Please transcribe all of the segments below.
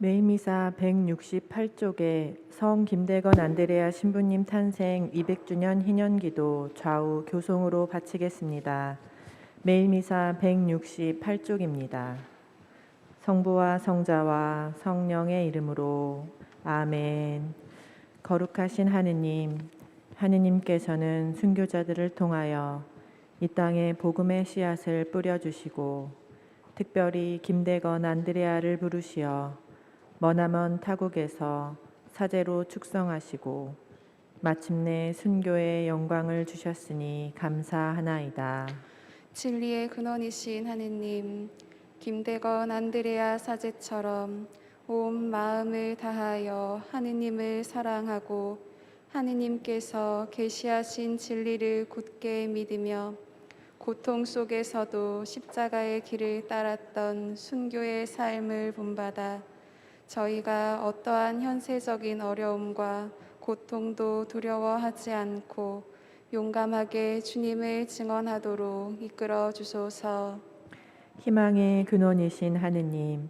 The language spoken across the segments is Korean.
매일미사 168쪽에 성 김대건 안드레아 신부님 탄생 200주년 희년기도 좌우 교송으로 바치겠습니다. 매일미사 168쪽입니다. 성부와 성자와 성령의 이름으로 아멘. 거룩하신 하느님, 하느님께서는 순교자들을 통하여 이 땅에 복음의 씨앗을 뿌려주시고 특별히 김대건 안드레아를 부르시어 머나먼 타국에서 사제로 축성하시고 마침내 순교의 영광을 주셨으니 감사하나이다. 진리의 근원이신 하느님, 김대건 안드레아 사제처럼 온 마음을 다하여 하느님을 사랑하고 하느님께서 계시하신 진리를 굳게 믿으며 고통 속에서도 십자가의 길을 따랐던 순교의 삶을 본받아 저희가 어떠한 현세적인 어려움과 고통도 두려워하지 않고 용감하게 주님을 증언하도록 이끌어 주소서. 희망의 근원이신 하느님,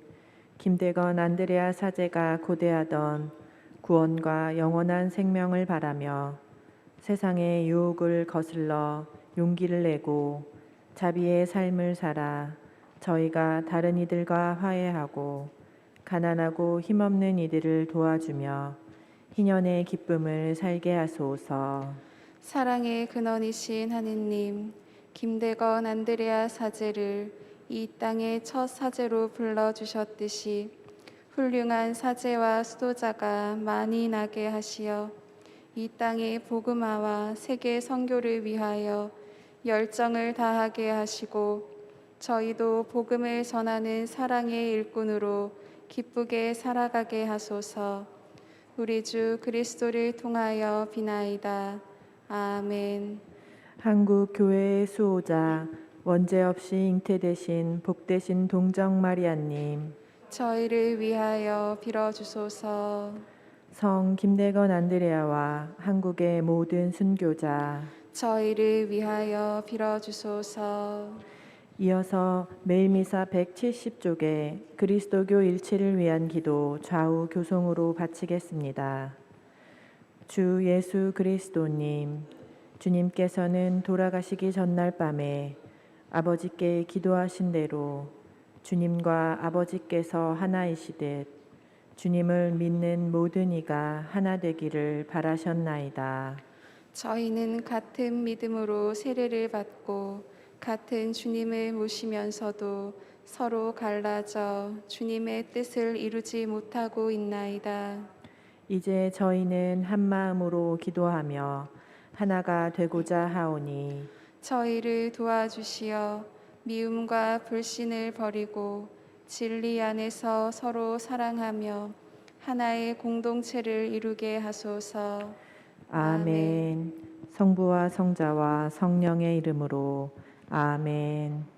김대건 안드레아 사제가 고대하던 구원과 영원한 생명을 바라며 세상의 유혹을 거슬러 용기를 내고 자비의 삶을 살아 저희가 다른 이들과 화해하고 가난하고 힘없는 이들을 도와주며 희년의 기쁨을 살게 하소서. 사랑의 근원이신 하느님, 김대건 안드레아 사제를 이 땅의 첫 사제로 불러주셨듯이 훌륭한 사제와 수도자가 많이 나게 하시어 이 땅의 복음화와 세계 선교를 위하여 열정을 다하게 하시고 저희도 복음을 전하는 사랑의 일꾼으로 기쁘게 살아가게 하소서. 우리 주 그리스도를 통하여 비나이다. 아멘. 한국 교회의 수호자 원죄 없이 잉태되신 복되신 동정 마리아님, 저희를 위하여 빌어주소서. 성 김대건 안드레아와 한국의 모든 순교자, 저희를 위하여 빌어주소서. 이어서 매일미사 170쪽에 그리스도교 일치를 위한 기도 좌우 교송으로 바치겠습니다. 주 예수 그리스도님, 주님께서는 돌아가시기 전날 밤에 아버지께 기도하신 대로 주님과 아버지께서 하나이시듯 주님을 믿는 모든 이가 하나 되기를 바라셨나이다. 저희는 같은 믿음으로 세례를 받고 같은 주님을 모시면서도 서로 갈라져 주님의 뜻을 이루지 못하고 있나이다. 이제 저희는 한 마음으로 기도하며 하나가 되고자 하오니 저희를 도와주시어 미움과 불신을 버리고 진리 안에서 서로 사랑하며 하나의 공동체를 이루게 하소서. 아멘. 성부와 성자와 성령의 이름으로 아멘.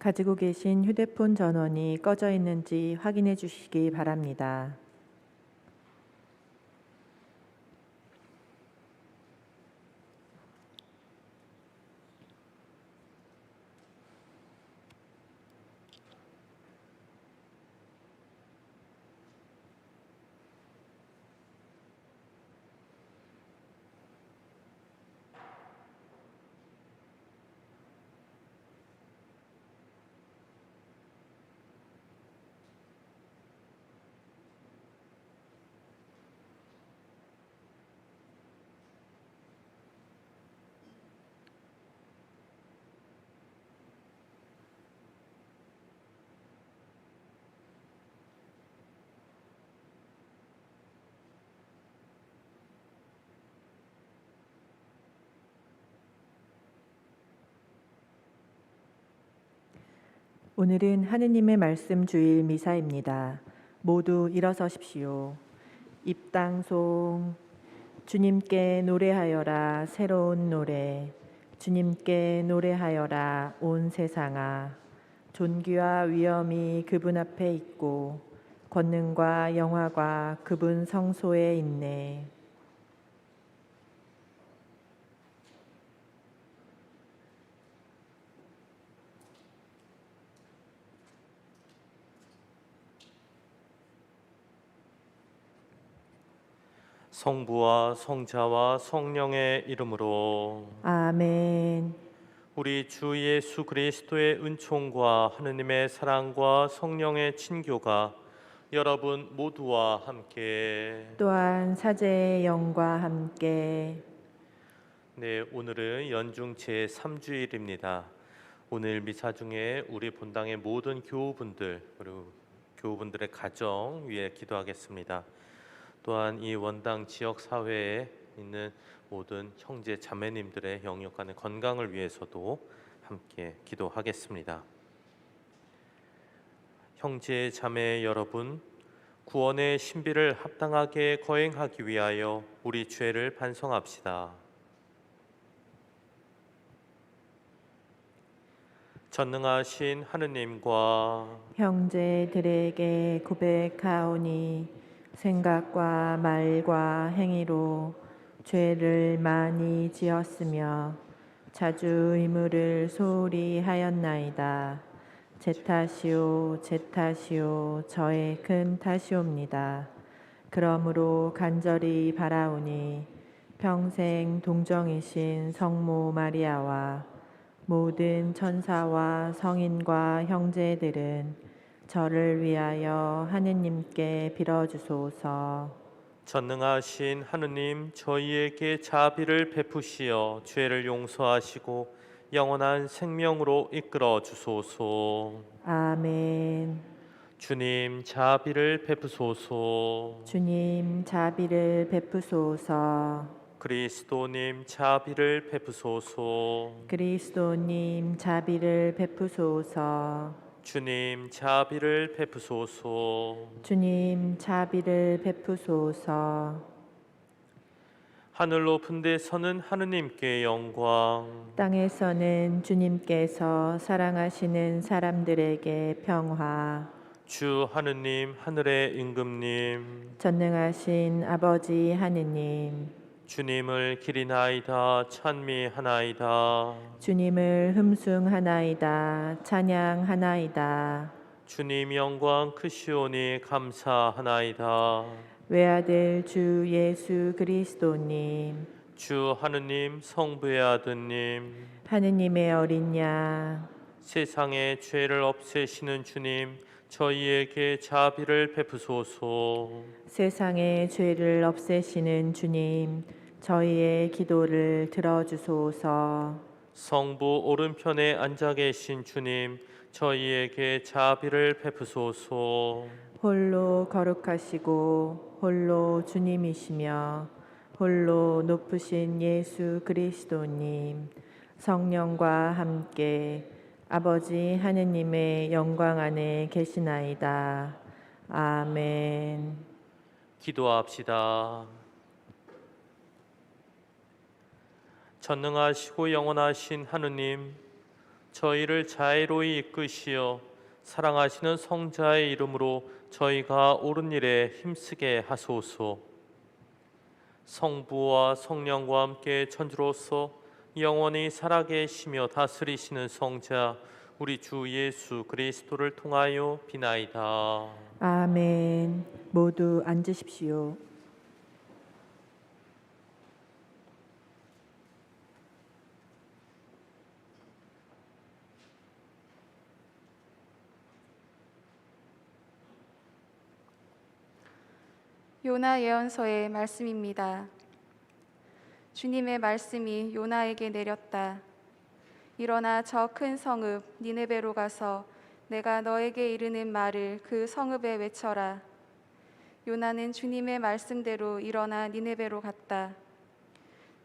가지고 계신 휴대폰 전원이 꺼져 있는지 확인해 주시기 바랍니다. 오늘은 하느님의 말씀 주일 미사입니다. 모두 일어서십시오. 입당송. 주님께 노래하여라 새로운 노래. 주님께 노래하여라 온 세상아. 존귀와 위엄이 그분 앞에 있고 권능과 영화가 그분 성소에 있네. 성부와 성자와 성령의 이름으로. 아멘. 우리 주 예수 그리스도의 은총과 하느님의 사랑과 성령의 친교가 여러분 모두와 함께. 또한 사제의 영과 함께. 네, 오늘은 연중 제3주일입니다. 오늘 미사 중에 우리 본당의 모든 교우분들 그리고 교우분들의 가정 위해 기도하겠습니다. 또한 이 원당 지역 사회에 있는 모든 형제 자매님들의 영육간의 건강을 위해서도 함께 기도하겠습니다. 형제 자매 여러분, 구원의 신비를 합당하게 거행하기 위하여 우리 죄를 반성합시다. 전능하신 하느님과 형제들에게 고백하오니 생각과 말과 행위로 죄를 많이 지었으며 자주 의무를 소홀히 하였나이다. 제 탓이요 제 탓이요 저의 큰 탓이옵니다. 그러므로 간절히 바라오니 평생 동정이신 성모 마리아와 모든 천사와 성인과 형제들은 저를 위하여 하느님께 빌어주소서. 전능하신 하느님, 저희에게 자비를 베푸시어 죄를 용서하시고 영원한 생명으로 이끌어 주소서. 아멘. 주님, 자비를 베푸소서. 주님 자비를 베푸소서. 그리스도님, 자비를 베푸소서. 그리스도님 자비를 베푸소서. 주님, 자비를 베푸소서. 주님 자비를 베푸소서. 하늘 높은 데서는 하느님께 영광, 땅에서는 주님께서 사랑하시는 사람들에게 평화. 주 하느님, 하늘의 임금님, 전능하신 아버지 하느님, 주님을 기리나이다 찬미하나이다. 주님을 흠숭하나이다 찬양하나이다. 주님 영광 크시오니 감사하나이다. 외아들 주 예수 그리스도님, 주 하느님 성부의 아드님, 하느님의 어린 양, 세상의 죄를 없애시는 주님, 저희에게 자비를 베푸소서. 세상의 죄를 없애시는 주님, 저희의 기도를 들어주소서. 성부 오른편에 앉아 계신 주님, 저희에게 자비를 베푸소서. 홀로 거룩하시고 홀로 주님이시며 홀로 높으신 예수 그리스도님, 성령과 함께 아버지 하느님의 영광 안에 계시나이다. 아멘. 기도합시다. 전능하시고 영원하신 하느님, 저희를 자애로이 이끄시어 사랑하시는 성자의 이름으로 저희가 옳은 일에 힘쓰게 하소서. 성부와 성령과 함께 천주로서 영원히 살아계시며 다스리시는 성자 우리 주 예수 그리스도를 통하여 비나이다. 아멘. 모두 앉으십시오. 요나 예언서의 말씀입니다. 주님의 말씀이 요나에게 내렸다. 일어나 저 큰 성읍 니네베로 가서 내가 너에게 이르는 말을 그 성읍에 외쳐라. 요나는 주님의 말씀대로 일어나 니네베로 갔다.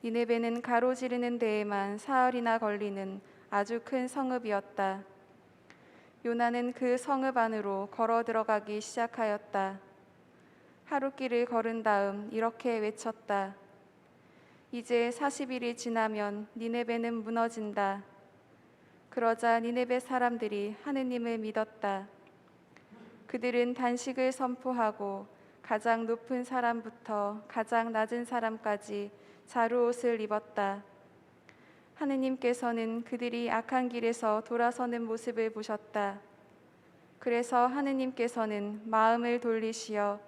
니네베는 가로지르는 데에만 사흘이나 걸리는 아주 큰 성읍이었다. 요나는 그 성읍 안으로 걸어 들어가기 시작하였다. 하루길을 걸은 다음 이렇게 외쳤다. 이제 40일이 지나면 니네베는 무너진다. 그러자 니네베 사람들이 하느님을 믿었다. 그들은 단식을 선포하고 가장 높은 사람부터 가장 낮은 사람까지 자루옷을 입었다. 하느님께서는 그들이 악한 길에서 돌아서는 모습을 보셨다. 그래서 하느님께서는 마음을 돌리시어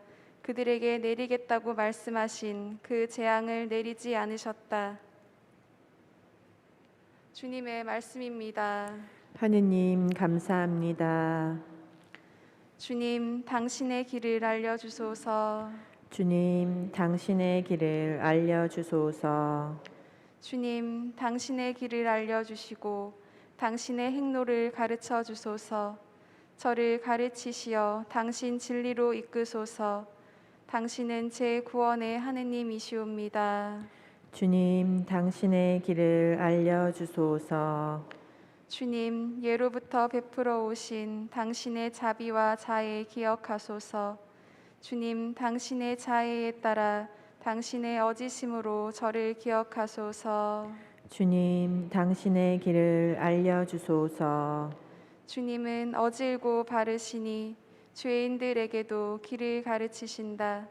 그들에게 내리겠다고 말씀하신 그 재앙을 내리지 않으셨다. 주님의 말씀입니다. 하느님 감사합니다. 주님, 당신의 길을 알려주소서. 주님, 당신의 길을 알려주소서. 주님, 당신의 길을 알려주시고 당신의 행로를 가르쳐 주소서. 저를 가르치시어 당신 진리로 이끄소서. 당신은 제 구원의 하느님이시옵니다. 주님, 당신의 길을 알려주소서. 주님, 예로부터 베풀어 오신 당신의 자비와 자애 기억하소서. 주님, 당신의 자애에 따라 당신의 어지심으로 저를 기억하소서. 주님, 당신의 길을 알려주소서. 주님은 어질고 바르시니 죄인들에게도 길을 가르치신다.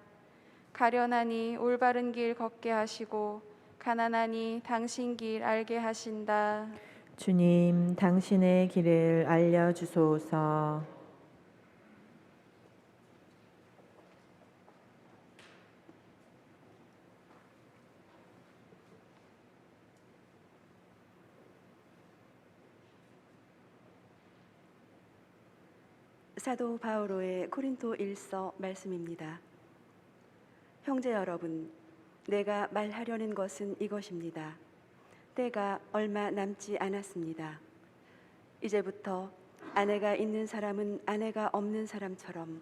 가련하니 올바른 길 걷게 하시고 가난하니 당신 길 알게 하신다. 주님, 당신의 길을 알려주소서. 사도 바오로의 고린도 1서 말씀입니다. 형제 여러분, 내가 말하려는 것은 이것입니다. 때가 얼마 남지 않았습니다. 이제부터 아내가 있는 사람은 아내가 없는 사람처럼,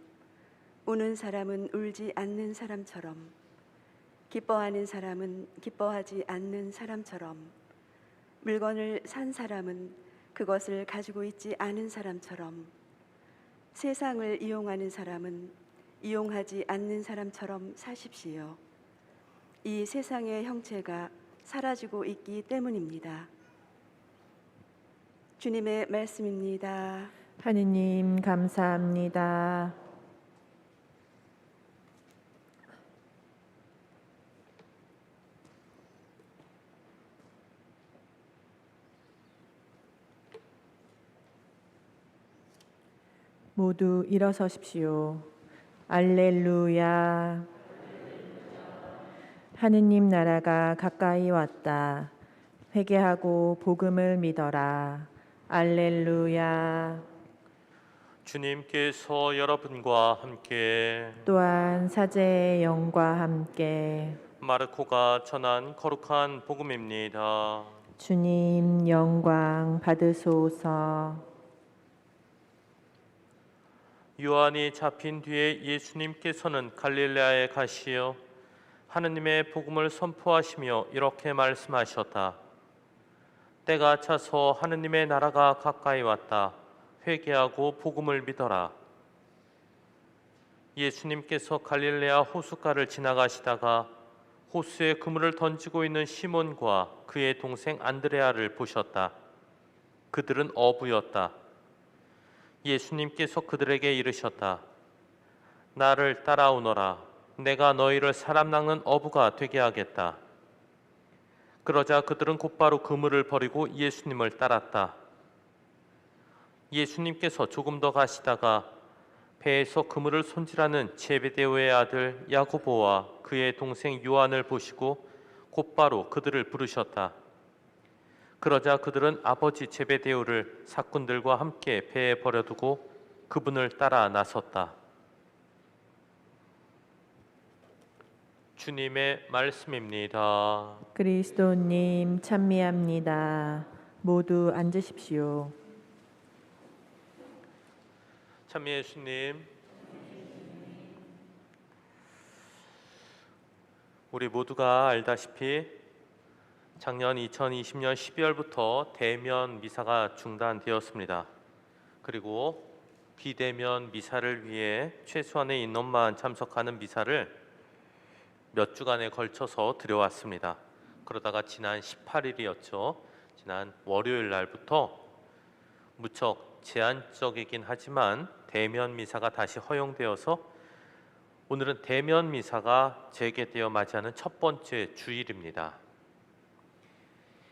우는 사람은 울지 않는 사람처럼, 기뻐하는 사람은 기뻐하지 않는 사람처럼, 물건을 산 사람은 그것을 가지고 있지 않은 사람처럼, 세상을 이용하는 사람은 이용하지 않는 사람처럼 사십시오. 이 세상의 형체가 사라지고 있기 때문입니다. 주님의 말씀입니다. 하느님 감사합니다. 모두 일어서십시오. 알렐루야. 하느님 나라가 가까이 왔다. 회개하고 복음을 믿어라. 알렐루야. 주님께서 여러분과 함께 또한 사제의 영과 함께 마르코가 전한 거룩한 복음입니다. 주님 영광 받으소서. 요한이 잡힌 뒤에 예수님께서는 갈릴레아에 가시어 하느님의 복음을 선포하시며 이렇게 말씀하셨다. 때가 차서 하느님의 나라가 가까이 왔다. 회개하고 복음을 믿어라. 예수님께서 갈릴레아 호숫가를 지나가시다가 호수에 그물을 던지고 있는 시몬과 그의 동생 안드레아를 보셨다. 그들은 어부였다. 예수님께서 그들에게 이르셨다. 나를 따라오너라. 내가 너희를 사람 낚는 어부가 되게 하겠다. 그러자 그들은 곧바로 그물을 버리고 예수님을 따랐다. 예수님께서 조금 더 가시다가 배에서 그물을 손질하는 제베데오의 아들 야고보와 그의 동생 요한을 보시고 곧바로 그들을 부르셨다. 그러자 그들은 아버지 제베데오를 사꾼들과 함께 배에 버려두고 그분을 따라 나섰다. 주님의 말씀입니다. 그리스도님 찬미합니다. 모두 앉으십시오. 참 예수님, 우리 모두가 알다시피 작년 2020년 12월부터 대면 미사가 중단되었습니다. 그리고 비대면 미사를 위해 최소한의 인원만 참석하는 미사를 몇 주간에 걸쳐서 드려왔습니다. 그러다가 지난 18일이었죠. 지난 월요일 날부터 무척 제한적이긴 하지만 대면 미사가 다시 허용되어서 오늘은 대면 미사가 재개되어 맞이하는 첫 번째 주일입니다.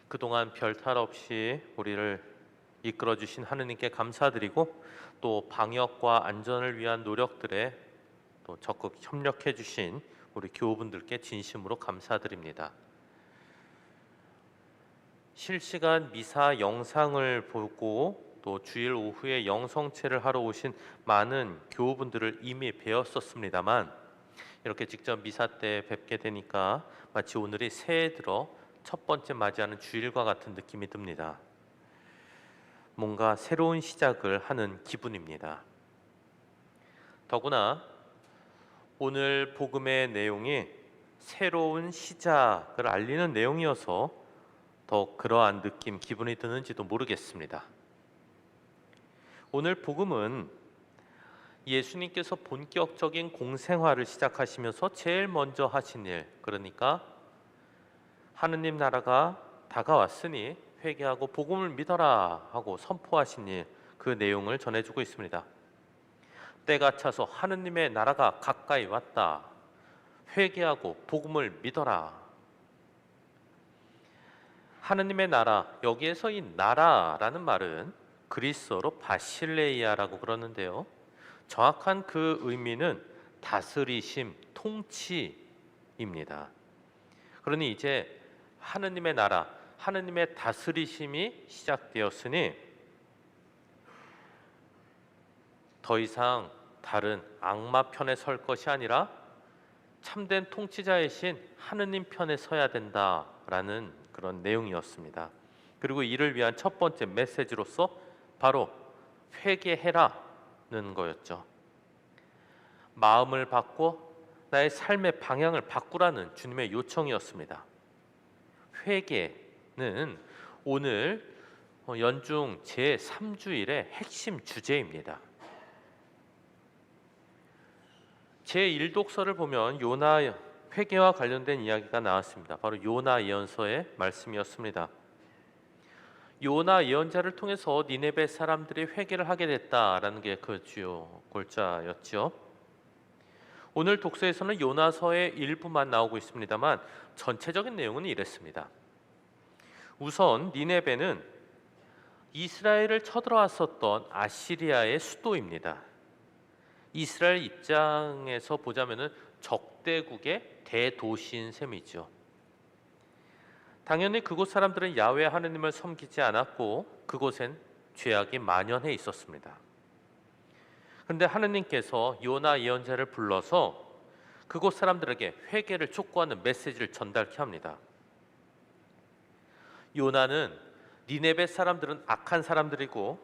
그동안 별탈 없이 우리를 이끌어 주신 하느님께 감사드리고 또 방역과 안전을 위한 노력들에 또 적극 협력해 주신 우리 교우분들께 진심으로 감사드립니다. 실시간 미사 영상을 보고 또 주일 오후에 영성체를 하러 오신 많은 교우분들을 이미 뵈었었습니다만 이렇게 직접 미사 때 뵙게 되니까 마치 오늘이 새해 들어 첫 번째 맞이하는 주일과 같은 느낌이 듭니다. 뭔가 새로운 시작을 하는 기분입니다. 더구나 오늘 복음의 내용이 새로운 시작을 알리는 내용이어서 더 그러한 느낌, 기분이 드는지도 모르겠습니다. 오늘 복음은 예수님께서 본격적인 공생활을 시작하시면서 제일 먼저 하신 일, 그러니까 하느님 나라가 다가왔으니 회개하고 복음을 믿어라 하고 선포하신 일, 그 내용을 전해주고 있습니다. 때가 차서 하느님의 나라가 가까이 왔다. 회개하고 복음을 믿어라. 하느님의 나라, 여기에서 이 나라라는 말은 그리스어로 바실레이아라고 그러는데요. 정확한 그 의미는 다스리심, 통치입니다. 그러니 이제 하느님의 나라, 하느님의 다스리심이 시작되었으니 더 이상 다른 악마 편에 설 것이 아니라 참된 통치자이신 하느님 편에 서야 된다라는 그런 내용이었습니다. 그리고 이를 위한 첫 번째 메시지로서 바로 회개해라는 거였죠. 마음을 바꿔 나의 삶의 방향을 바꾸라는 주님의 요청이었습니다. 회개는 오늘 연중 제3주일의 핵심 주제입니다. 제1독서를 보면 요나 회개와 관련된 이야기가 나왔습니다. 바로 요나 예언서의 말씀이었습니다. 요나 예언자를 통해서 니네베 사람들이 회개를 하게 됐다라는 게 그 주요 골자였죠. 오늘 독서에서는 요나서의 일부만 나오고 있습니다만 전체적인 내용은 이랬습니다. 우선 니네베는 이스라엘을 쳐들어왔었던 아시리아의 수도입니다. 이스라엘 입장에서 보자면은 적대국의 대도시인 셈이죠. 당연히 그곳 사람들은 야훼 하느님을 섬기지 않았고 그곳엔 죄악이 만연해 있었습니다. 그런데 하느님께서 요나 예언자를 불러서 그곳 사람들에게 회개를 촉구하는 메시지를 전달케 합니다. 요나는 니네베 사람들은 악한 사람들이고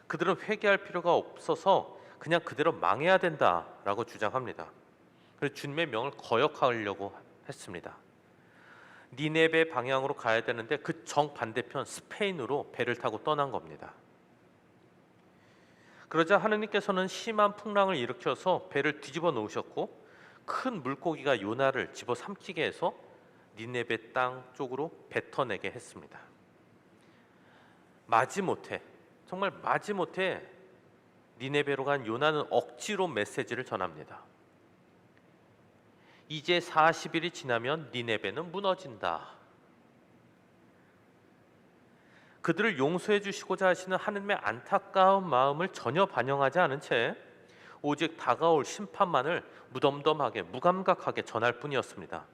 그들은 회개할 필요가 없어서 그냥 그대로 망해야 된다라고 주장합니다. 그래서 주님의 명을 거역하려고 했습니다. 니네베 방향으로 가야 되는데 그 정반대편 스페인으로 배를 타고 떠난 겁니다. 그러자 하느님께서는 심한 풍랑을 일으켜서 배를 뒤집어 놓으셨고 큰 물고기가 요나를 집어삼키게 해서 니네베 땅 쪽으로 뱉어내게 했습니다. 마지못해, 정말 마지못해 니네베로 간 요나는 억지로 메시지를 전합니다. 이제 40일이 지나면 니네베는 무너진다. 그들을 용서해 주시고자 하시는 하느님의 안타까운 마음을 전혀 반영하지 않은 채 오직 다가올 심판만을 무덤덤하게 무감각하게 전할 뿐이었습니다.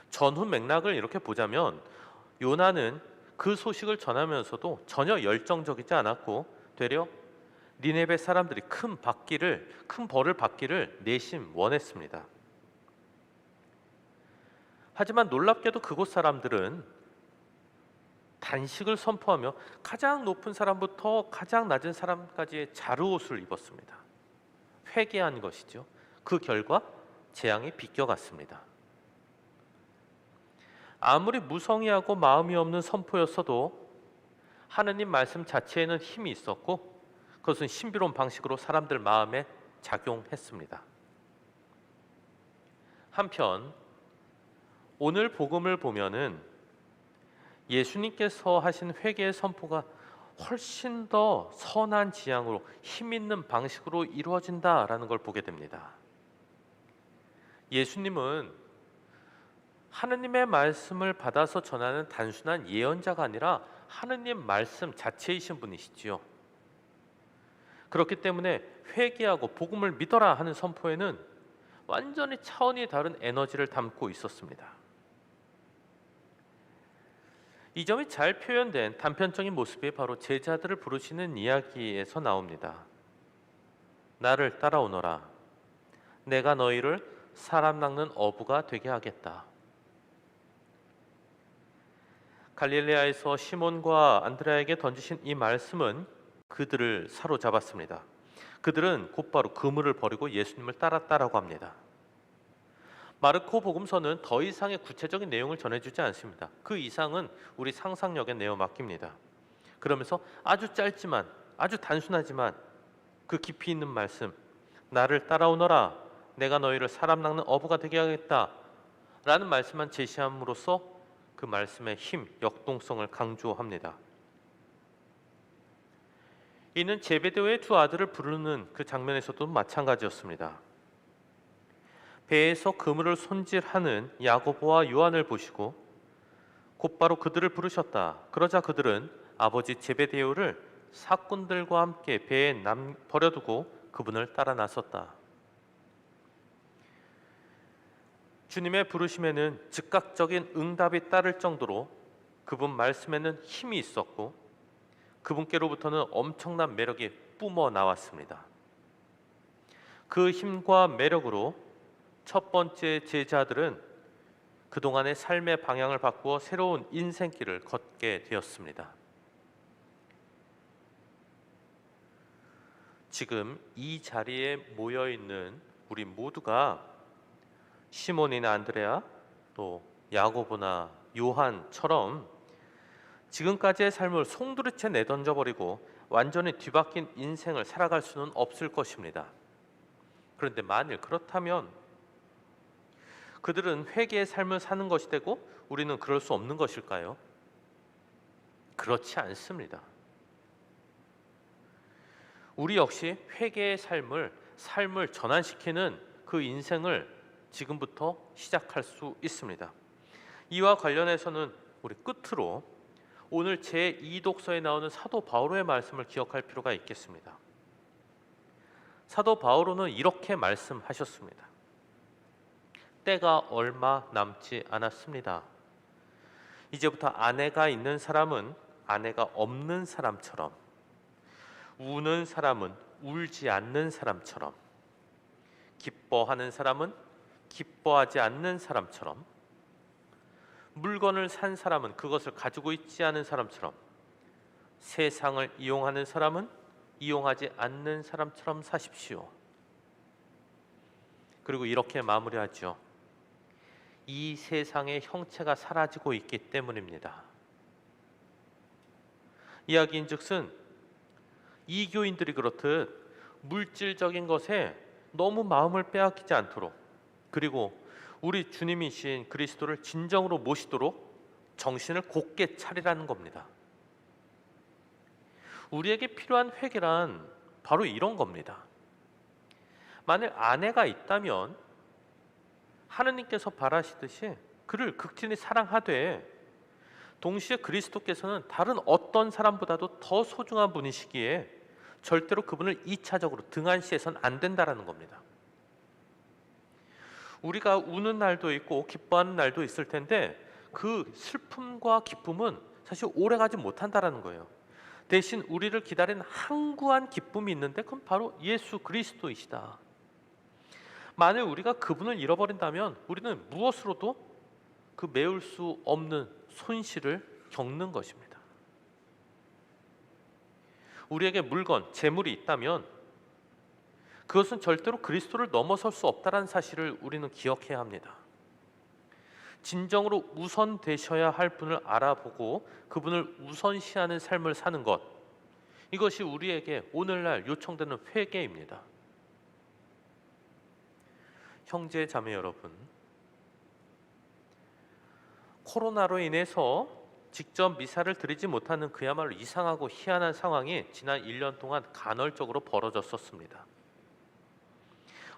전후 맥락을 이렇게 보자면 요나는 그 소식을 전하면서도 전혀 열정적이지 않았고 되려 니네베 사람들이 큰 벌을 받기를 내심 원했습니다. 하지만 놀랍게도 그곳 사람들은 단식을 선포하며 가장 높은 사람부터 가장 낮은 사람까지의 자루옷을 입었습니다. 회개한 것이죠. 그 결과 재앙이 비껴갔습니다. 아무리 무성의하고 마음이 없는 선포였어도 하느님 말씀 자체에는 힘이 있었고 그것은 신비로운 방식으로 사람들 마음에 작용했습니다. 한편 오늘 복음을 보면은 예수님께서 하신 회개의 선포가 훨씬 더 선한 지향으로 힘 있는 방식으로 이루어진다라는 걸 보게 됩니다. 예수님은 하느님의 말씀을 받아서 전하는 단순한 예언자가 아니라 하느님 말씀 자체이신 분이시지요. 그렇기 때문에 회개하고 복음을 믿어라 하는 선포에는 완전히 차원이 다른 에너지를 담고 있었습니다. 이 점이 잘 표현된 단편적인 모습이 바로 제자들을 부르시는 이야기에서 나옵니다. 나를 따라오너라. 내가 너희를 사람 낚는 어부가 되게 하겠다. 갈릴레아에서 시몬과 안드레아에게 던지신 이 말씀은 그들을 사로잡았습니다. 그들은 곧바로 그물을 버리고 예수님을 따랐다라고 합니다. 마르코 복음서는 더 이상의 구체적인 내용을 전해주지 않습니다. 그 이상은 우리 상상력에 내어 맡깁니다. 그러면서 아주 짧지만 아주 단순하지만 그 깊이 있는 말씀, 나를 따라오너라, 내가 너희를 사람 낚는 어부가 되게 하겠다 라는 말씀만 제시함으로써 그 말씀의 힘, 역동성을 강조합니다. 이는 제베데오의 두 아들을 부르는 그 장면에서도 마찬가지였습니다. 배에서 그물을 손질하는 야고보와 요한을 보시고 곧바로 그들을 부르셨다. 그러자 그들은 아버지 제베데오를 사꾼들과 함께 배에 버려두고 그분을 따라 나섰다. 주님의 부르심에는 즉각적인 응답이 따를 정도로 그분 말씀에는 힘이 있었고 그분께로부터는 엄청난 매력이 뿜어 나왔습니다. 그 힘과 매력으로 첫 번째 제자들은 그동안의 삶의 방향을 바꾸어 새로운 인생길을 걷게 되었습니다. 지금 이 자리에 모여 있는 우리 모두가 시몬이나 안드레아 또 야고보나 요한처럼 지금까지의 삶을 송두리째 내던져버리고 완전히 뒤바뀐 인생을 살아갈 수는 없을 것입니다. 그런데 만일 그렇다면 그들은 회개의 삶을 사는 것이 되고 우리는 그럴 수 없는 것일까요? 그렇지 않습니다. 우리 역시 회개의 삶을 전환시키는 그 인생을 지금부터 시작할 수 있습니다. 이와 관련해서는 우리 끝으로 오늘 제2독서에 나오는 사도 바오로의 말씀을 기억할 필요가 있겠습니다. 사도 바오로는 이렇게 말씀하셨습니다. 때가 얼마 남지 않았습니다. 이제부터 아내가 있는 사람은 아내가 없는 사람처럼, 우는 사람은 울지 않는 사람처럼, 기뻐하는 사람은 기뻐하지 않는 사람처럼, 물건을 산 사람은 그것을 가지고 있지 않은 사람처럼, 세상을 이용하는 사람은 이용하지 않는 사람처럼 사십시오. 그리고 이렇게 마무리하죠. 이 세상의 형체가 사라지고 있기 때문입니다. 이야기인즉슨 이교인들이 그렇듯 물질적인 것에 너무 마음을 빼앗기지 않도록, 그리고 우리 주님이신 그리스도를 진정으로 모시도록 정신을 곧게 차리라는 겁니다. 우리에게 필요한 회개란 바로 이런 겁니다. 만일 아내가 있다면 하느님께서 바라시듯이 그를 극진히 사랑하되 동시에 그리스도께서는 다른 어떤 사람보다도 더 소중한 분이시기에 절대로 그분을 2차적으로 등한시해서는 안 된다라는 겁니다. 우리가 우는 날도 있고 기뻐하는 날도 있을 텐데 그 슬픔과 기쁨은 사실 오래가지 못한다라는 거예요. 대신 우리를 기다리는 항구한 기쁨이 있는데 그건 바로 예수 그리스도이시다. 만일 우리가 그분을 잃어버린다면 우리는 무엇으로도 그 메울 수 없는 손실을 겪는 것입니다. 우리에게 물건, 재물이 있다면 그것은 절대로 그리스도를 넘어설 수 없다는 사실을 우리는 기억해야 합니다. 진정으로 우선 되셔야 할 분을 알아보고 그분을 우선시하는 삶을 사는 것, 이것이 우리에게 오늘날 요청되는 회개입니다. 형제 자매 여러분, 코로나로 인해서 직접 미사를 드리지 못하는 그야말로 이상하고 희한한 상황이 지난 1년 동안 간헐적으로 벌어졌었습니다.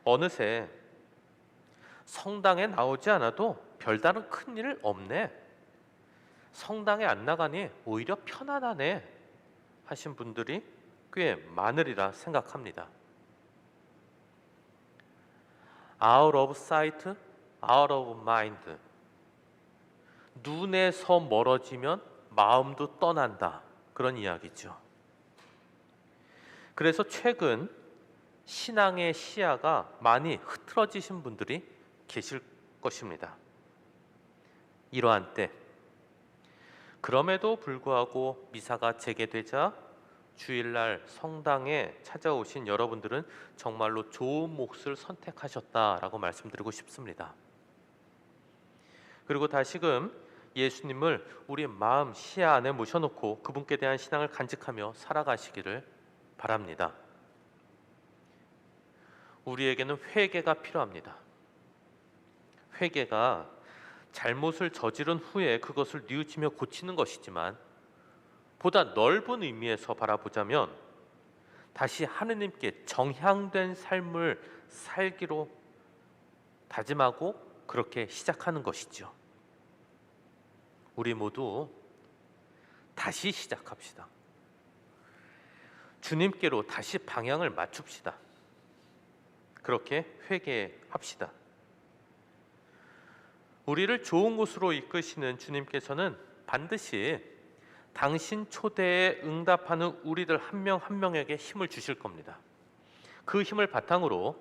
어느새 성당에 나오지 않아도 별다른 큰일 없네, 성당에 안 나가니 오히려 편안하네 하신 분들이 꽤 많으리라 생각합니다. Out of sight, out of mind. 눈에서 멀어지면 마음도 떠난다, 그런 이야기죠. 그래서 최근 신앙의 시야가 많이 흐트러지신 분들이 계실 것입니다. 이러한 때 그럼에도 불구하고 미사가 재개되자 주일날 성당에 찾아오신 여러분들은 정말로 좋은 몫을 선택하셨다라고 말씀드리고 싶습니다. 그리고 다시금 예수님을 우리 마음 시야 안에 모셔놓고 그분께 대한 신앙을 간직하며 살아가시기를 바랍니다. 우리에게는 회개가 필요합니다. 회개가 잘못을 저지른 후에 그것을 뉘우치며 고치는 것이지만, 보다 넓은 의미에서 바라보자면 다시 하느님께 정향된 삶을 살기로 다짐하고 그렇게 시작하는 것이죠. 우리 모두 다시 시작합시다. 주님께로 다시 방향을 맞춥시다. 그렇게 회개합시다. 우리를 좋은 곳으로 이끄시는 주님께서는 반드시 당신 초대에 응답하는 우리들 한 명 한 명에게 힘을 주실 겁니다. 그 힘을 바탕으로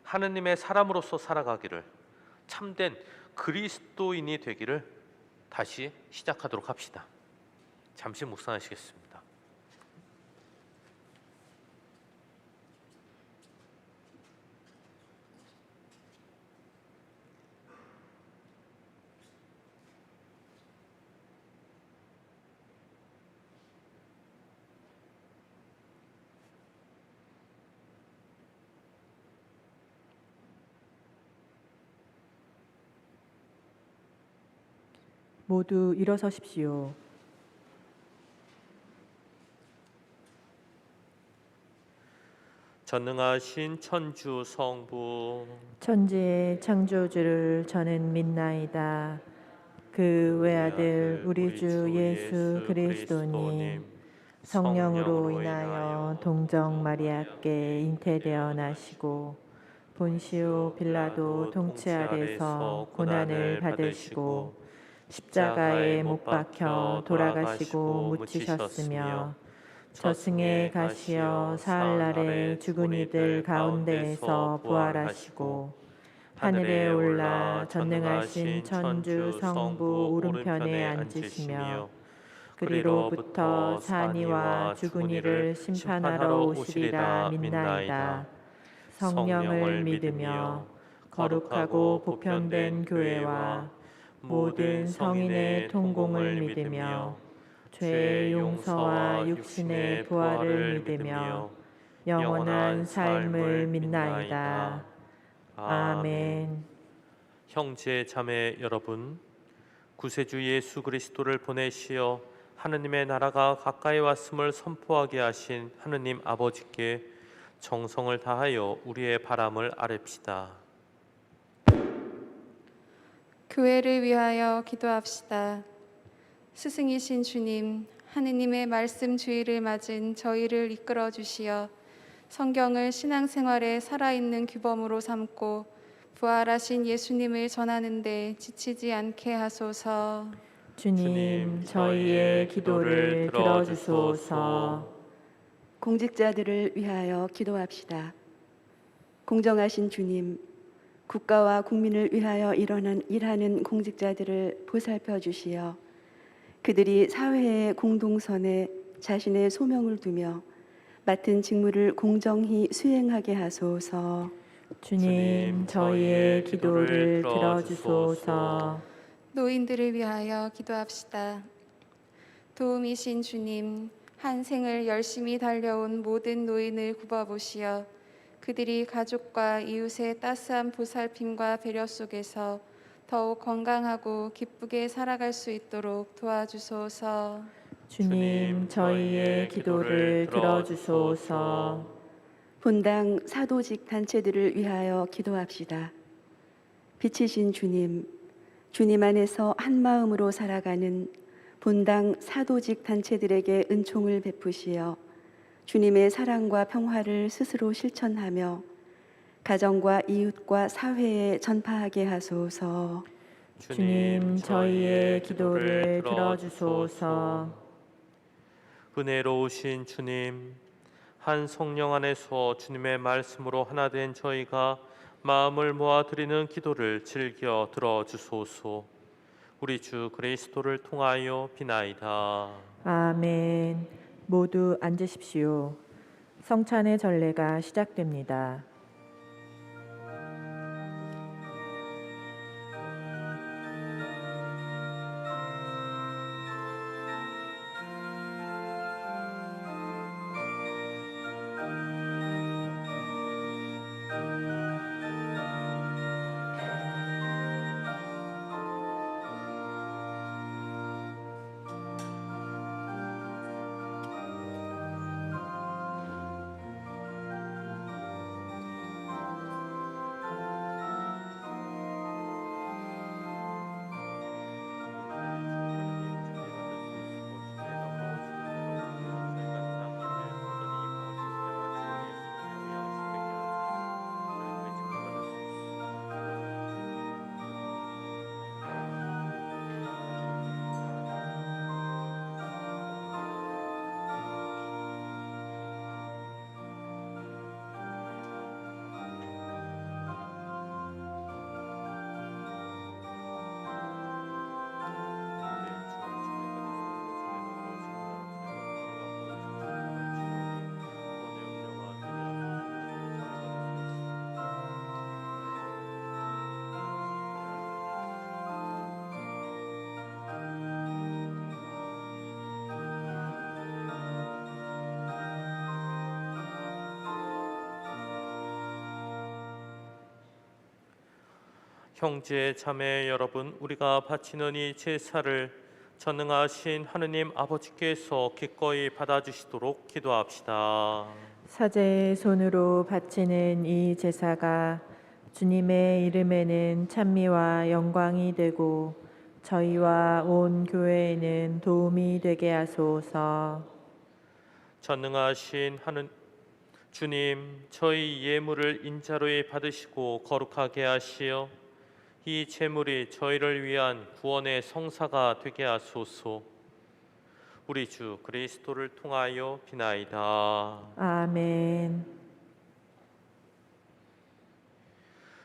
하느님의 사람으로서 살아가기를, 참된 그리스도인이 되기를 다시 시작하도록 합시다. 잠시 묵상하시겠습니다. 모두 일어서십시오. 전능하신 천주 성부, 천지의 창조주를 저는 믿나이다. 그 외아들 우리 주 예수 그리스도님, 성령으로 인하여 동정 마리아께 잉태되어 나시고 본시오 빌라도 통치 아래서 고난을 받으시고 십자가에 못 박혀 돌아가시고 묻히셨으며 저승에 가시어 사흘날에 죽은 이들 가운데에서 부활하시고 하늘에 올라 전능하신 천주 성부 오른편에 앉으시며 그리로부터 산이와 죽은 이를 심판하러 오시리라 믿나이다. 성령을 믿으며 거룩하고 보편된 교회와 모든 성인의 통공을 믿으며 죄의 용서와 육신의 부활을 믿으며 영원한 삶을 믿나이다. 아멘. 형제 자매 여러분, 구세주 예수 그리스도를 보내시어 하느님의 나라가 가까이 왔음을 선포하게 하신 하느님 아버지께 정성을 다하여 우리의 바람을 아뢰읍시다. 교회를 위하여 기도합시다. 스승이신 주님, 하느님의 말씀 주의를 맞은 저희를 이끌어 주시어 성경을 신앙생활의 살아있는 규범으로 삼고 부활하신 예수님을 전하는 데 지치지 않게 하소서. 주님, 저희의 기도를 들어주소서. 공직자들을 위하여 기도합시다. 공정하신 주님, 국가와 국민을 위하여 일하는 공직자들을 보살펴 주시어 그들이 사회의 공동선에 자신의 소명을 두며 맡은 직무를 공정히 수행하게 하소서. 주님, 저희의 기도를 들어주소서. 노인들을 위하여 기도합시다. 도움이신 주님, 한 생을 열심히 달려온 모든 노인을 굽어보시어 그들이 가족과 이웃의 따스한 보살핌과 배려 속에서 더욱 건강하고 기쁘게 살아갈 수 있도록 도와주소서. 주님, 저희의 기도를 들어주소서. 본당 사도직 단체들을 위하여 기도합시다. 빛이신 주님, 주님 안에서 한 마음으로 살아가는 본당 사도직 단체들에게 은총을 베푸시어 주님의 사랑과 평화를 스스로 실천하며 가정과 이웃과 사회에 전파하게 하소서. 주님, 저희의 기도를 들어주소서. 은혜로우신 주님, 한 성령 안에서 주님의 말씀으로 하나 된 저희가 마음을 모아 드리는 기도를 즐겨 들어주소서. 우리 주 그리스도를 통하여 비나이다. 아멘. 모두 앉으십시오. 성찬의 전례가 시작됩니다. 형제 자매 여러분, 우리가 바치는 이 제사를 전능하신 하느님 아버지께서 기꺼이 받아주시도록 기도합시다. 사제의 손으로 바치는 이 제사가 주님의 이름에는 찬미와 영광이 되고 저희와 온 교회에는 도움이 되게 하소서. 전능하신 주님, 저희 예물을 인자로이 받으시고 거룩하게 하시어 이 제물이 저희를 위한 구원의 성사가 되게 하소서. 우리 주 그리스도를 통하여 비나이다. 아멘.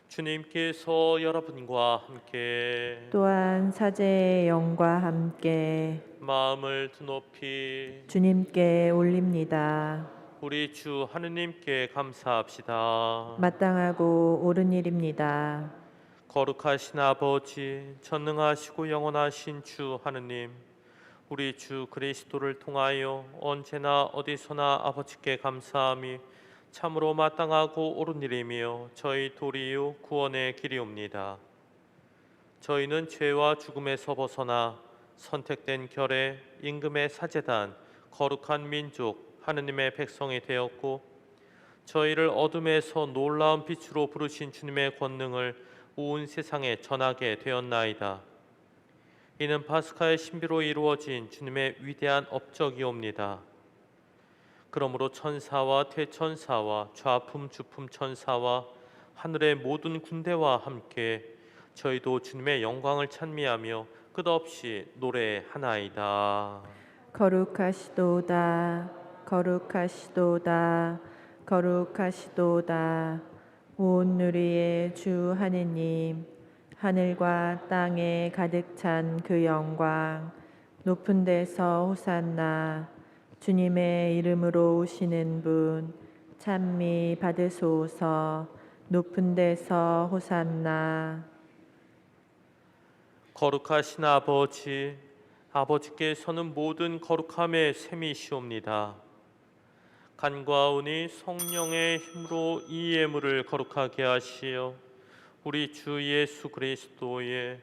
주님께서 여러분과 함께 또한 사제의 영과 함께 마음을 드높이 주님께 올립니다. 우리 주 하느님께 감사합시다. 마땅하고 옳은 일입니다. 거룩하신 아버지, 전능하시고 영원하신 주 하느님, 우리 주 그리스도를 통하여 언제나 어디서나 아버지께 감사함이 참으로 마땅하고 옳은 일이며 저희 도리요 구원의 길이옵니다. 저희는 죄와 죽음에서 벗어나 선택된 결의 임금의 사제단 거룩한 민족 하느님의 백성이 되었고, 저희를 어둠에서 놀라운 빛으로 부르신 주님의 권능을 온 세상에 전하게 되었나이다. 이는 파스카의 신비로 이루어진 주님의 위대한 업적이옵니다. 그러므로 천사와 대천사와 좌품 주품 천사와 하늘의 모든 군대와 함께 저희도 주님의 영광을 찬미하며 끝없이 노래하나이다. 거룩하시도다, 거룩하시도다, 거룩하시도다. 온 누리의 주 하느님, 하늘과 땅에 가득 찬 그 영광, 높은 데서 호산나. 주님의 이름으로 오시는 분, 찬미 받으소서. 높은 데서 호산나. 거룩하신 아버지, 아버지께서는 모든 거룩함의 셈이시옵니다. 간과하오니 성령의 힘으로 이 예물을 거룩하게 하시어 우리 주 예수 그리스도의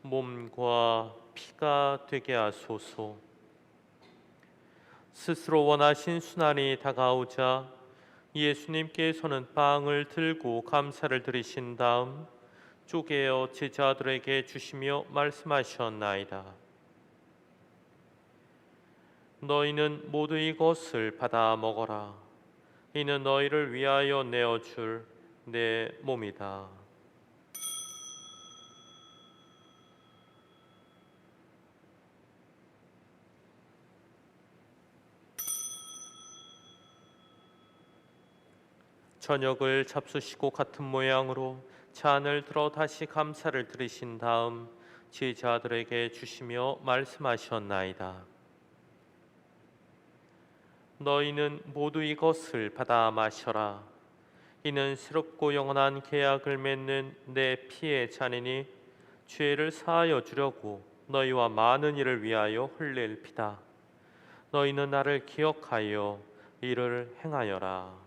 몸과 피가 되게 하소서. 스스로 원하신 순환이 다가오자 예수님께서는 빵을 들고 감사를 드리신 다음 쪼개어 제자들에게 주시며 말씀하셨나이다. 너희는 모두 이것을 받아 먹어라. 이는 너희를 위하여 내어줄 내 몸이다. 저녁을 잡수시고 같은 모양으로 잔을 들어 다시 감사를 드리신 다음 제자들에게 주시며 말씀하셨나이다. 너희는 모두 이것을 받아 마셔라. 이는 새롭고 영원한 계약을 맺는 내 피의 잔이니 죄를 사하여 주려고 너희와 많은 이를 위하여 흘릴 피다. 너희는 나를 기억하여 이를 행하여라.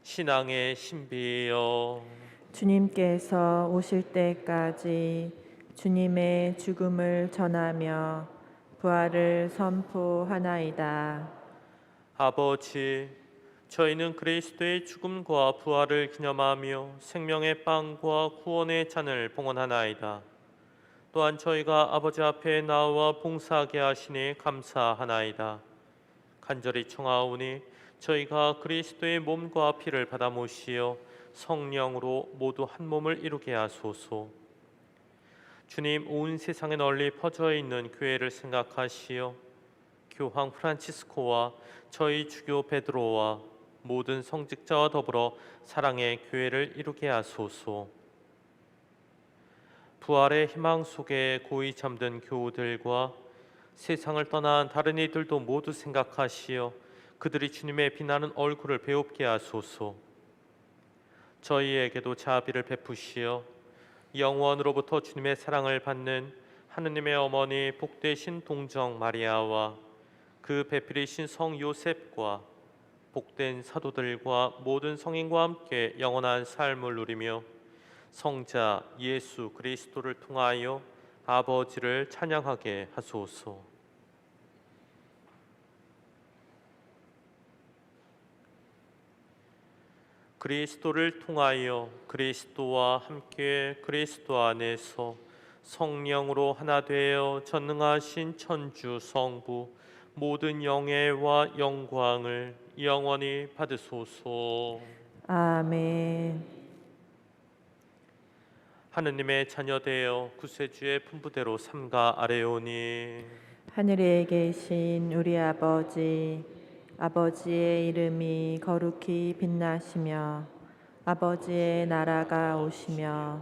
신앙의 신비여, 주님께서 오실 때까지 주님의 죽음을 전하며 부활을 선포하나이다. 아버지, 저희는 그리스도의 죽음과 부활을 기념하며 생명의 빵과 구원의 잔을 봉헌하나이다. 또한 저희가 아버지 앞에 나와 봉사하게 하시니 감사하나이다. 간절히 청하오니 저희가 그리스도의 몸과 피를 받아 모시어 성령으로 모두 한 몸을 이루게 하소서. 주님, 온 세상에 널리 퍼져 있는 교회를 생각하시어 교황 프란치스코와 저희 주교 베드로와 모든 성직자와 더불어 사랑의 교회를 이루게 하소서. 부활의 희망 속에 고이 잠든 교우들과 세상을 떠난 다른 이들도 모두 생각하시어 그들이 주님의 빛나는 얼굴을 배웁게 하소서. 저희에게도 자비를 베푸시어 영원으로부터 주님의 사랑을 받는 하느님의 어머니 복되신 동정 마리아와 그 배필이신 성 요셉과 복된 사도들과 모든 성인과 함께 영원한 삶을 누리며 성자 예수 그리스도를 통하여 아버지를 찬양하게 하소서. 그리스도를 통하여 그리스도와 함께 그리스도 안에서 성령으로 하나 되어 전능하신 천주 성부 모든 영예와 영광을 영원히 받으소서. 아멘. 하느님의 자녀되어 구세주의 분부대로 삼가 아뢰오니 하늘에 계신 우리 아버지, 아버지의 이름이 거룩히 빛나시며 아버지의 나라가 오시며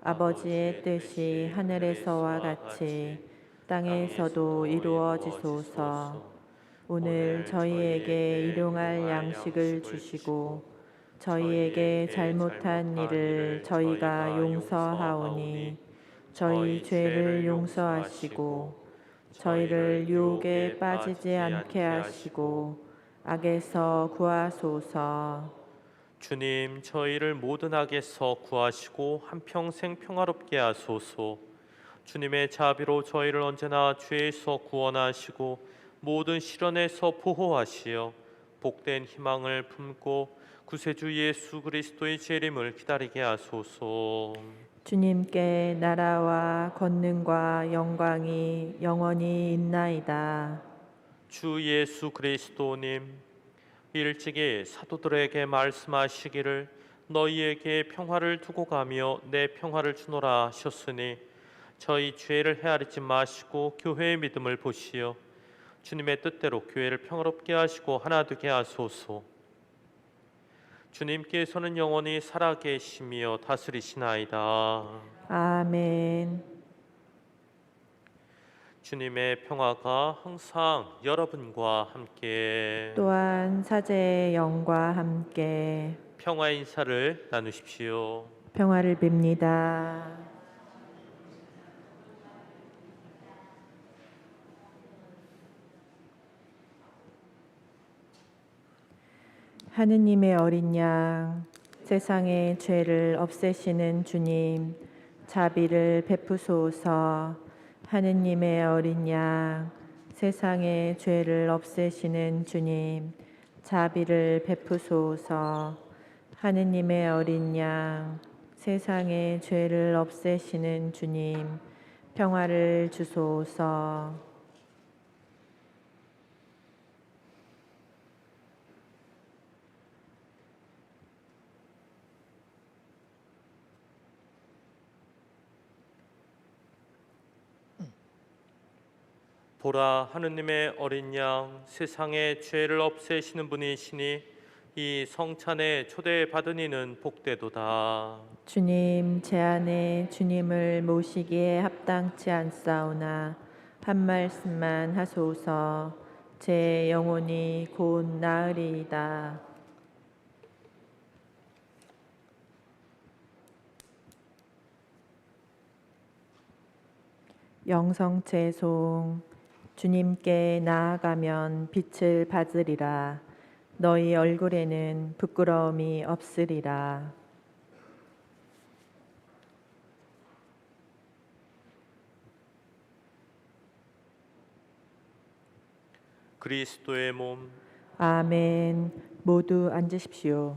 아버지의 뜻이 하늘에서와 같이 땅에서도 이루어지소서. 오늘 저희에게 일용할 양식을 주시고 저희에게 잘못한 일을 저희가 용서하오니 저희 죄를 용서하시고 저희를 유혹에 빠지지 않게 하시고 악에서 구하소서. 주님, 저희를 모든 악에서 구하시고 한평생 평화롭게 하소서. 주님의 자비로 저희를 언제나 죄에서 구원하시고 모든 시련에서 보호하시어 복된 희망을 품고 구세주 예수 그리스도의 재림을 기다리게 하소서. 주님께 나라와 권능과 영광이 영원히 있나이다. 주 예수 그리스도님, 일찍이 사도들에게 말씀하시기를 너희에게 평화를 두고 가며 내 평화를 주노라 하셨으니 저희 죄를 헤아리지 마시고 교회의 믿음을 보시어 주님의 뜻대로 교회를 평화롭게 하시고 하나 되게 하소서. 주님께서는 영원히 살아계시며 다스리시나이다. 아멘. 주님의 평화가 항상 여러분과 함께 또한 사제의 영과 함께 평화의 인사를 나누십시오. 평화를 빕니다. 하느님의 어린 양, 세상의 죄를 없애시는 주님, 자비를 베푸소서. 하느님의 어린 양, 세상의 죄를 없애시는 주님, 자비를 베푸소서. 하느님의 어린 양, 세상의 죄를 없애시는 주님, 평화를 주소서. 보라, 하느님의 어린 양, 세상의 죄를 없애시는 분이시니 이 성찬에 초대받은 이는 복되도다. 주님, 제 안에 주님을 모시기에 합당치 않사오나 한 말씀만 하소서. 제 영혼이 곧 나으리이다. 영성채송. 주님께 나아가면 빛을 받으리라. 너희 얼굴에는 부끄러움이 없으리라. 그리스도의 몸, 아멘. 모두 앉으십시오.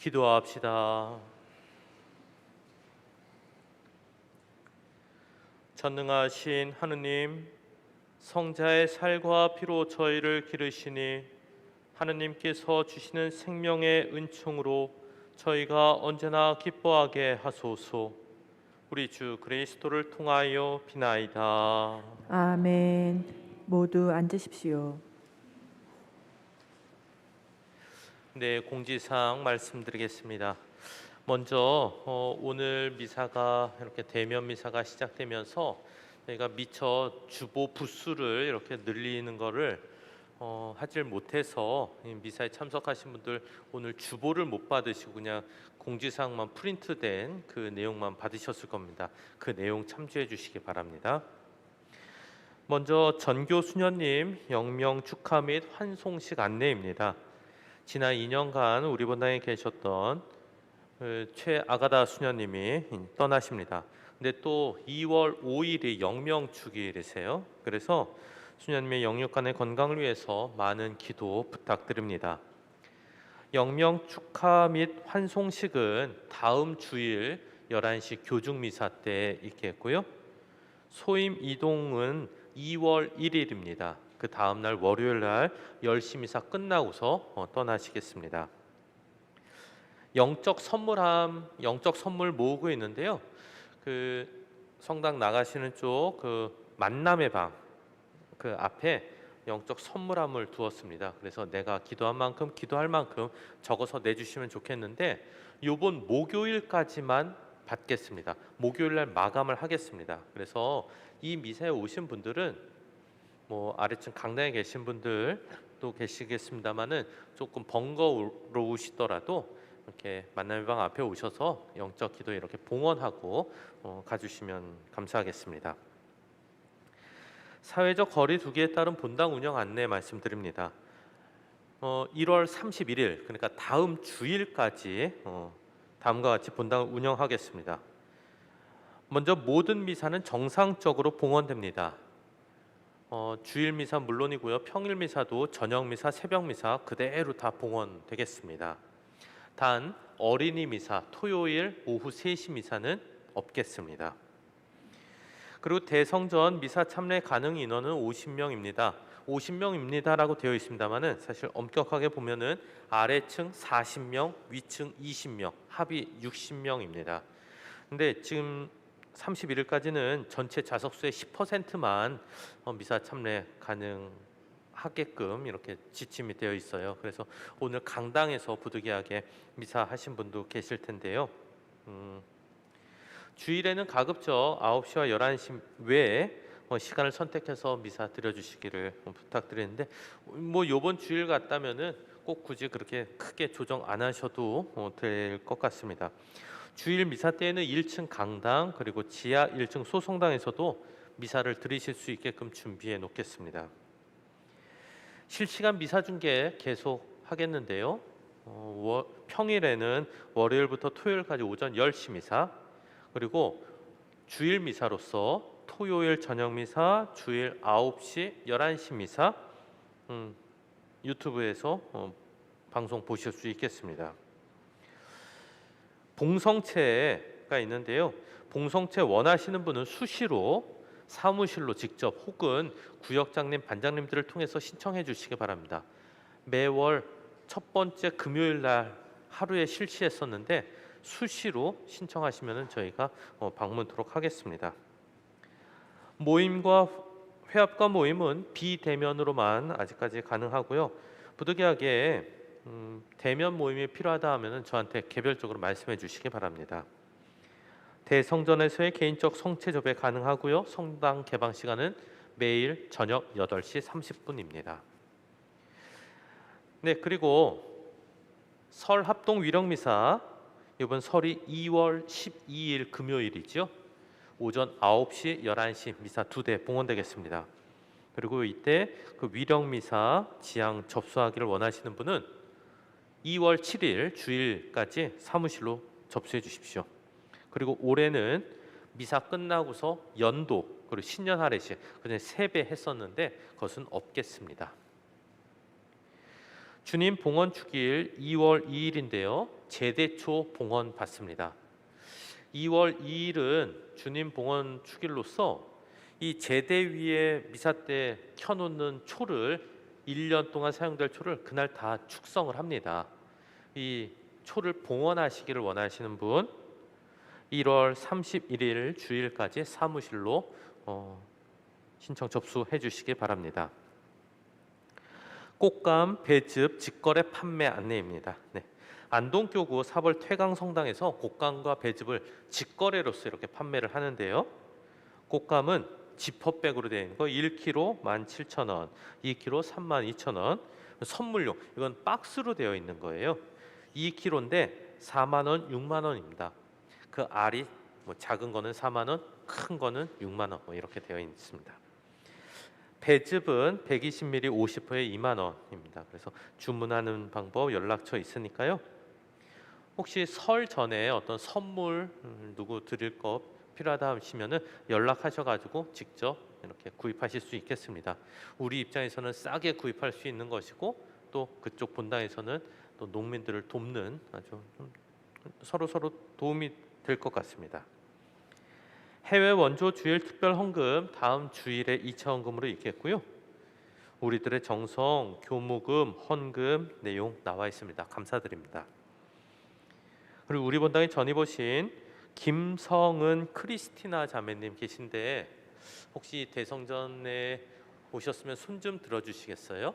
기도합시다. 전능하신 하느님, 성자의 살과 피로 저희를 기르시니 하느님께서 주시는 생명의 은총으로 저희가 언제나 기뻐하게 하소서. 우리 주 그리스도를 통하여 비나이다. 아멘. 모두 앉으십시오. 네, 공지사항 말씀드리겠습니다. 먼저 오늘 미사가 이렇게 대면 미사가 시작되면서 저희가 미처 주보 부수를 이렇게 늘리는 거를 하질 못해서 이 미사에 참석하신 분들 오늘 주보를 못 받으시고 그냥 공지사항만 프린트된 그 내용만 받으셨을 겁니다. 그 내용 참조해 주시기 바랍니다. 먼저 전교 수녀님 영명 축하 및 환송식 안내입니다. 지난 2년간 우리 본당에 계셨던 최아가다 수녀님이 떠나십니다. 근데 또 2월 5일이 영명축일이세요. 그래서 수녀님의 영육간의 건강을 위해서 많은 기도 부탁드립니다. 영명 축하 및 환송식은 다음 주일 11시 교중미사 때 있겠고요. 소임 이동은 2월 1일입니다. 그 다음 날 월요일 날 10시 미사 끝나고서 떠나시겠습니다. 영적 선물 모으고 있는데요. 그 성당 나가시는 쪽 그 만남의 방 그 앞에 영적 선물함을 두었습니다. 그래서 내가 기도한 만큼 기도할 만큼 적어서 내주시면 좋겠는데 요번 목요일까지만 받겠습니다. 목요일 날 마감을 하겠습니다. 그래서 이 미사에 오신 분들은 뭐 아래층 강당에 계신 분들도 계시겠습니다만은 조금 번거로우시더라도 이렇게 만남의 방 앞에 오셔서 영적 기도 이렇게 봉헌하고 가주시면 감사하겠습니다. 사회적 거리 두기에 따른 본당 운영 안내 말씀드립니다. 1월 31일 그러니까 다음 주일까지 다음과 같이 본당을 운영하겠습니다. 먼저 모든 미사는 정상적으로 봉헌됩니다. 주일 미사 물론이고요. 평일 미사도 저녁 미사, 새벽 미사 그대로 다 봉헌되겠습니다. 단 어린이 미사 토요일 오후 3시 미사는 없겠습니다. 그리고 대성전 미사 참례 가능 인원은 50명입니다. 50명입니다라고 되어 있습니다만은 사실 엄격하게 보면은 아래층 40명, 위층 20명, 합이 60명입니다. 근데 지금 31일까지는 전체 좌석수의 10%만 미사 참례 가능하게끔 이렇게 지침이 되어 있어요. 그래서 오늘 강당에서 부득이하게 미사 하신 분도 계실 텐데요. 주일에는 가급적 9시와 11시 외에 시간을 선택해서 미사 드려주시기를 부탁드리는데 뭐 이번 주일 같다면은 꼭 굳이 그렇게 크게 조정 안 하셔도 될 것 같습니다. 주일 미사 때에는 1층 강당 그리고 지하 1층 소성당에서도 미사를 드리실 수 있게끔 준비해 놓겠습니다. 실시간 미사 중계 계속 하겠는데요. 평일에는 월요일부터 토요일까지 오전 10시 미사 그리고 주일 미사로서 토요일 저녁 미사, 주일 9시, 11시 미사 유튜브에서 방송 보실 수 있겠습니다. 봉성체가 있는데요. 봉성체 원하시는 분은 수시로 사무실로 직접 혹은 구역장님, 반장님들을 통해서 신청해 주시기 바랍니다. 매월 첫 번째 금요일 날 하루에 실시했었는데 수시로 신청하시면 저희가 방문토록 하겠습니다. 모임과 회합과 모임은 비대면으로만 아직까지 가능하고요. 부득이하게 대면 모임이 필요하다 하면 저한테 개별적으로 말씀해 주시기 바랍니다. 대성전에서의 개인적 성체 접에 가능하고요. 성당 개방 시간은 매일 저녁 8시 30분입니다. 네, 그리고 설 합동 위령미사 이번 설이 2월 12일 금요일이죠. 오전 9시, 11시 미사 2대 봉헌되겠습니다. 그리고 이때 그 위령미사 지향 접수하기를 원하시는 분은 2월 7일 주일까지 사무실로 접수해 주십시오. 그리고 올해는 미사 끝나고서 연도 그리고 신년 할애식 그전에 3배 했었는데 그것은 없겠습니다. 주님 봉헌 주기일 2월 2일인데요. 제대초 봉헌 받습니다. 2월 2일은 주님 봉헌 주길로서 이 제대 위에 미사 때 켜놓는 초를 1년 동안 사용될 초를 그날 다 축성을 합니다. 이 초를 봉헌하시기를 원하시는 분 1월 31일 주일까지 사무실로 신청 접수해 주시기 바랍니다. 꽃감, 배즙, 직거래 판매 안내입니다. 네. 안동교구 사벌 퇴강성당에서 꽃감과 배즙을 직거래로서 이렇게 판매를 하는데요. 꽃감은 지퍼백으로 되어 있는 거 1kg 17,000원, 2kg 32,000원. 선물용 이건 박스로 되어 있는 거예요. 2kg인데 4만 원, 6만 원입니다. 그 알이 뭐 작은 거는 4만 원, 큰 거는 6만 원 이렇게 되어 있습니다. 배즙은 120ml 50호에 2만 원입니다. 그래서 주문하는 방법 연락처 있으니까요. 혹시 설 전에 어떤 선물 누구 드릴 거 필요하다 하시면은 연락하셔가지고 직접 이렇게 구입하실 수 있겠습니다. 우리 입장에서는 싸게 구입할 수 있는 것이고 또 그쪽 본당에서는 또 농민들을 돕는 아주 서로 도움이 될 것 같습니다. 해외 원조 주일 특별 헌금 다음 주일에 2차 헌금으로 있겠고요. 우리들의 정성, 교무금, 헌금 내용 나와 있습니다. 감사드립니다. 그리고 우리 본당에 전입 오신 김성은 크리스티나 자매님 계신데 혹시 대성전에 오셨으면 손 좀 들어주시겠어요?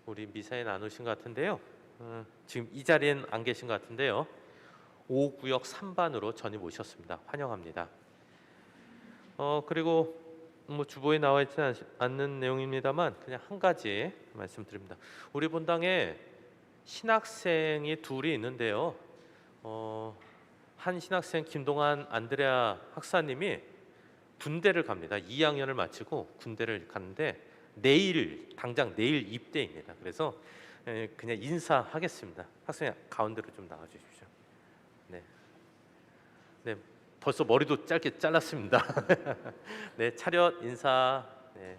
우리 미사에 나누신 것 같은데요. 지금 이 자리엔 안 계신 것 같은데요. 5구역 3반으로 전입 오셨습니다. 환영합니다. 그리고 뭐 주보에 나와 있지 않는 내용입니다만 그냥 한 가지 말씀드립니다. 우리 본당에 신학생이 둘이 있는데요. 한 신학생 김동환 안드레아 학사님이 군대를 갑니다. 2학년을 마치고 군대를 가는데 당장 내일 입대입니다. 그래서 그냥 인사하겠습니다. 학생님 가운데로 좀 나와 주십시오. 네, 벌써 머리도 짧게 잘랐습니다. 네, 차렷 인사. 네,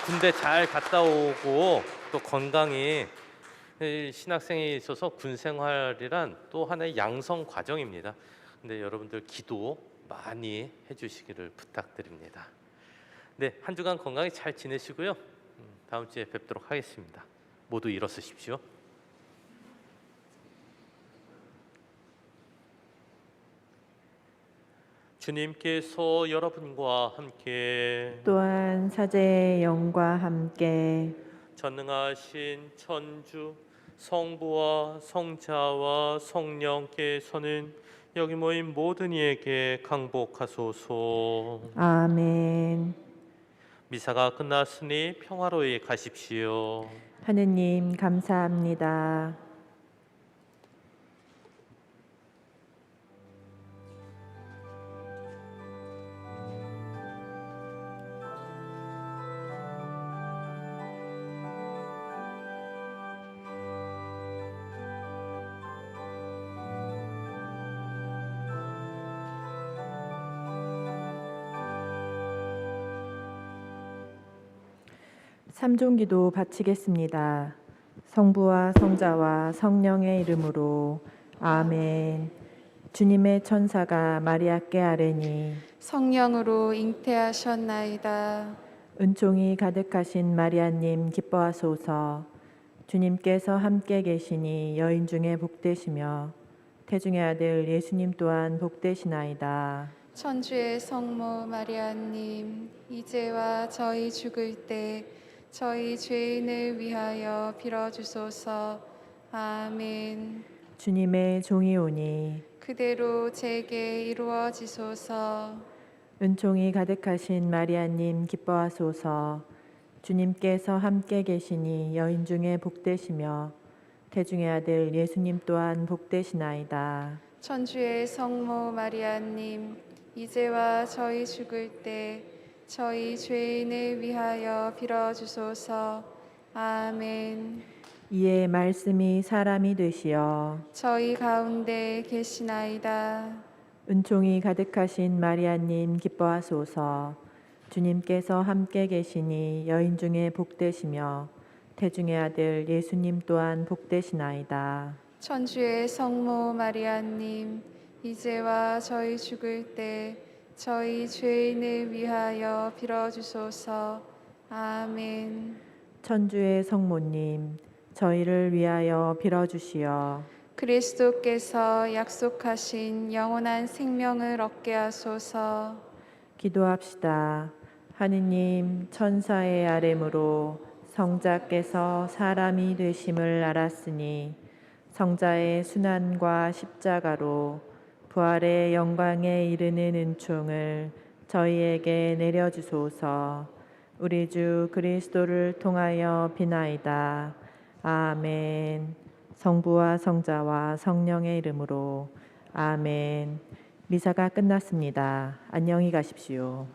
군대 잘 갔다 오고 또 건강히 신학생에 있어서 군 생활이란 또 하나의 양성 과정입니다. 근데 여러분들 기도 많이 해주시기를 부탁드립니다. 네, 한 주간 건강히 잘 지내시고요. 다음 주에 뵙도록 하겠습니다. 모두 일어서십시오. 주님께서 여러분과 함께 또한 사제의 영과 함께 전능하신 천주 성부와 성자와 성령께서는 여기 모인 모든 이에게 강복하소서. 아멘. 미사가 끝났으니 평화로이 가십시오. 하느님 감사합니다. 삼종기도 바치겠습니다. 성부와 성자와 성령의 이름으로 아멘. 주님의 천사가 마리아께 아뢰니 성령으로 잉태하셨나이다. 은총이 가득하신 마리아님 기뻐하소서. 주님께서 함께 계시니 여인 중에 복되시며 태중의 아들 예수님 또한 복되시나이다. 천주의 성모 마리아님, 이제와 저희 죽을 때 저희 죄인을 위하여 빌어주소서. 아멘. 주님의 종이 오니 그대로 제게 이루어지소서. 은총이 가득하신 마리아님 기뻐하소서. 주님께서 함께 계시니 여인 중에 복되시며 태중의 아들 예수님 또한 복되시나이다. 천주의 성모 마리아님, 이제와 저희 죽을 때 저희 죄인을 위하여 빌어주소서. 아멘. 이에 말씀이 사람이 되시어 저희 가운데 계시나이다. 은총이 가득하신 마리아님 기뻐하소서. 주님께서 함께 계시니 여인 중에 복되시며 태중의 아들 예수님 또한 복되시나이다. 천주의 성모 마리아님, 이제와 저희 죽을 때 저희 죄인을 위하여 빌어주소서. 아멘. 천주의 성모님, 저희를 위하여 빌어주시어 그리스도께서 약속하신 영원한 생명을 얻게 하소서. 기도합시다. 하느님, 천사의 아뢰므로 성자께서 사람이 되심을 알았으니 성자의 순환과 십자가로 부활의 영광에 이르는 은총을 저희에게 내려주소서. 우리 주 그리스도를 통하여 비나이다. 아멘. 성부와 성자와 성령의 이름으로 아멘. 미사가 끝났습니다. 안녕히 가십시오.